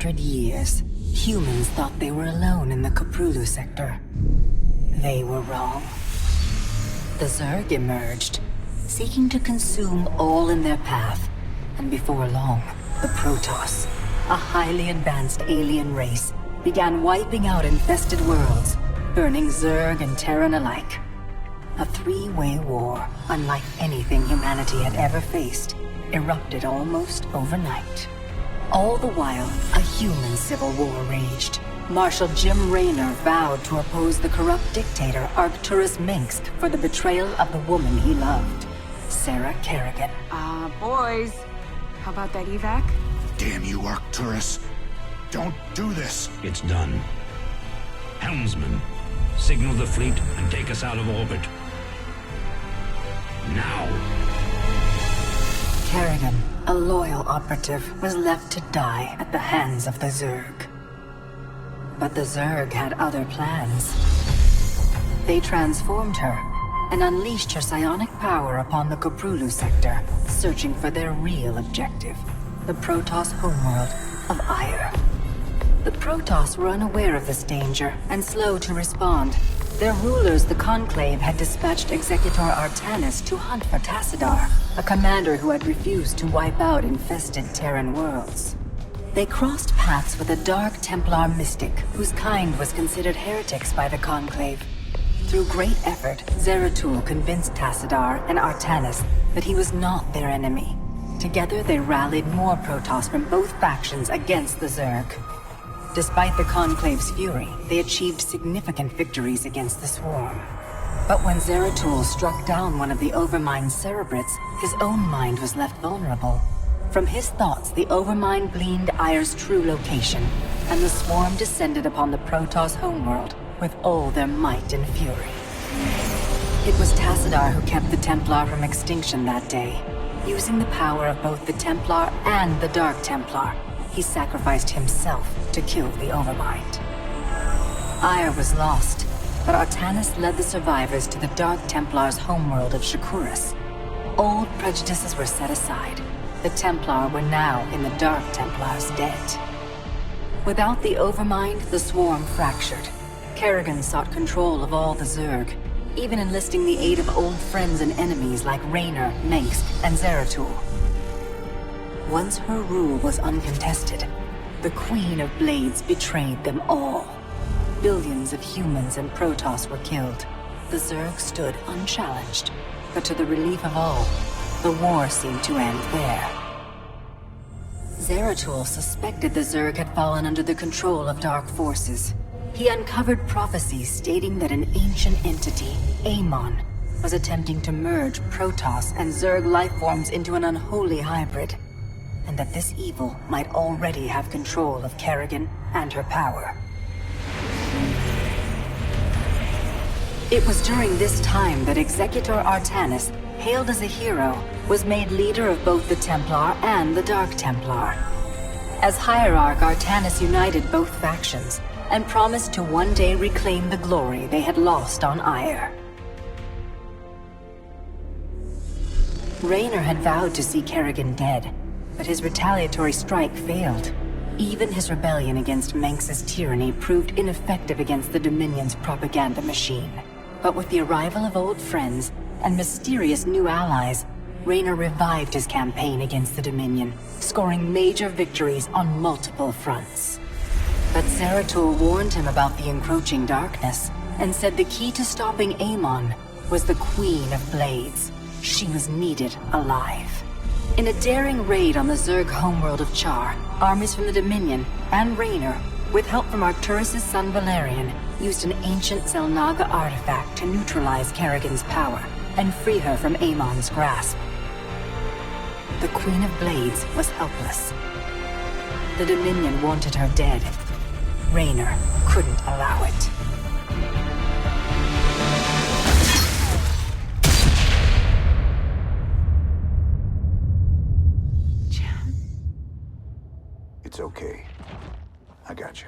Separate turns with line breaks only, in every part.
100 years, humans thought they were alone in the Cthulhu sector. They were wrong. The Zerg emerged, seeking to consume all in their path, and before long, the Protoss, a highly advanced alien race, began wiping out infested worlds, burning Zerg and Terran alike. A three-way war, unlike anything humanity had ever faced, erupted almost overnight. All the while, a human civil war raged. Marshal Jim Raynor vowed to oppose the corrupt dictator Arcturus Minsk for the betrayal of the woman he loved, Sarah Kerrigan.
Boys, how about that evac?
Damn you, Arcturus. Don't do this.
It's done. Helmsman, signal the fleet and take us out of orbit. Now!
Kerrigan, a loyal operative, was left to die at the hands of the Zerg. But the Zerg had other plans. They transformed her and unleashed her psionic power upon the Cthulhu sector, searching for their real objective, the Protoss homeworld of Ire. The Protoss were unaware of this danger and slow to respond. Their rulers, the Conclave, had dispatched Executor Artanis to hunt for Tassadar, a commander who had refused to wipe out infested Terran worlds. They crossed paths with a Dark Templar mystic, whose kind was considered heretics by the Conclave. Through great effort, Zeratul convinced Tassadar and Artanis that he was not their enemy. Together they rallied more Protoss from both factions against the Zerg. Despite the Conclave's fury, they achieved significant victories against the Swarm. But when Zeratul struck down one of the Overmind Cerebrates, his own mind was left vulnerable. From his thoughts, the Overmind gleaned Ire's true location, and the Swarm descended upon the Protoss homeworld with all their might and fury. It was Tassadar who kept the Templar from extinction that day. Using the power of both the Templar and the Dark Templar, he sacrificed himself to kill the Overmind. Ire was lost, but Artanis led the survivors to the Dark Templar's homeworld of Shakuras. Old prejudices were set aside. The Templar were now in the Dark Templar's debt. Without the Overmind, the Swarm fractured. Kerrigan sought control of all the Zerg, even enlisting the aid of old friends and enemies like Raynor, Mengsk, and Zeratul. Once her rule was uncontested, the Queen of Blades betrayed them all. Billions of humans and Protoss were killed. The Zerg stood unchallenged, but to the relief of all, the war seemed to end there. Zeratul suspected the Zerg had fallen under the control of dark forces. He uncovered prophecies stating that an ancient entity, Amon, was attempting to merge Protoss and Zerg lifeforms into an unholy hybrid, and that this evil might already have control of Kerrigan and her power. It was during this time that Executor Artanis, hailed as a hero, was made leader of both the Templar and the Dark Templar. As Hierarch, Artanis united both factions, and promised to one day reclaim the glory they had lost on Ire. Raynor had vowed to see Kerrigan dead, but his retaliatory strike failed. Even his rebellion against Mengsk's tyranny proved ineffective against the Dominion's propaganda machine. But with the arrival of old friends and mysterious new allies, Raynor revived his campaign against the Dominion, scoring major victories on multiple fronts. But Zeratul warned him about the encroaching darkness, and said the key to stopping Amon was the Queen of Blades. She was needed alive. In a daring raid on the Zerg homeworld of Char, armies from the Dominion and Raynor, with help from Arcturus' son Valerian, used an ancient Zelnaga artifact to neutralize Kerrigan's power and free her from Amon's grasp. The Queen of Blades was helpless. The Dominion wanted her dead. Raynor couldn't allow it.
It's okay. I got you.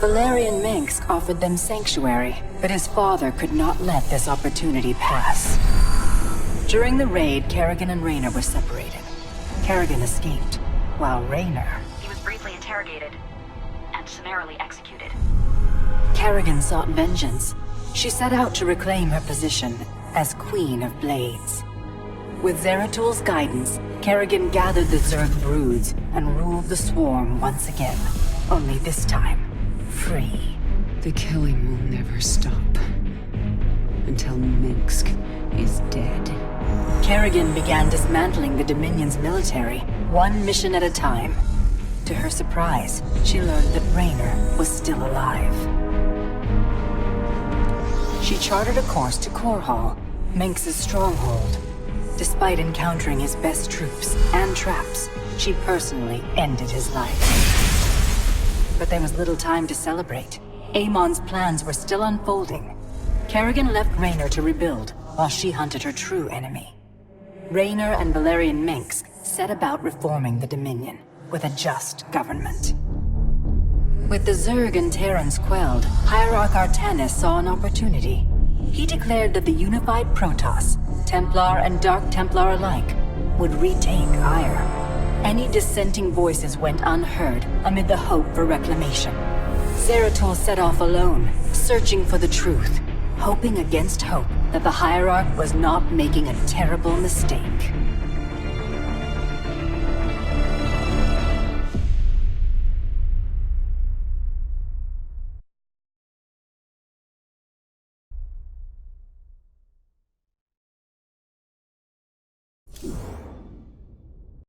Valerian Mengsk offered them sanctuary, but his father could not let this opportunity pass. During the raid, Kerrigan and Raynor were separated. Kerrigan escaped, while Raynor...
He was briefly interrogated and summarily executed.
Kerrigan sought vengeance. She set out to reclaim her position as Queen of Blades. With Zeratul's guidance, Kerrigan gathered the Zerg broods and ruled the swarm once again. Only this time, free.
The killing will never stop. Until Minsk is dead.
Kerrigan began dismantling the Dominion's military, one mission at a time. To her surprise, she learned that Raynor was still alive. She charted a course to Korhal, Minsk's stronghold. Despite encountering his best troops and traps, she personally ended his life. But there was little time to celebrate. Amon's plans were still unfolding. Kerrigan left Raynor to rebuild, while she hunted her true enemy. Raynor and Valerian Minsk set about reforming the Dominion, with a just government. With the Zerg and Terrans quelled, Hierarch Artanis saw an opportunity. He declared that the unified Protoss, Templar and Dark Templar alike, would retake Ire. Any dissenting voices went unheard amid the hope for reclamation. Zeratul set off alone, searching for the truth, hoping against hope that the Hierarch was not making a terrible mistake.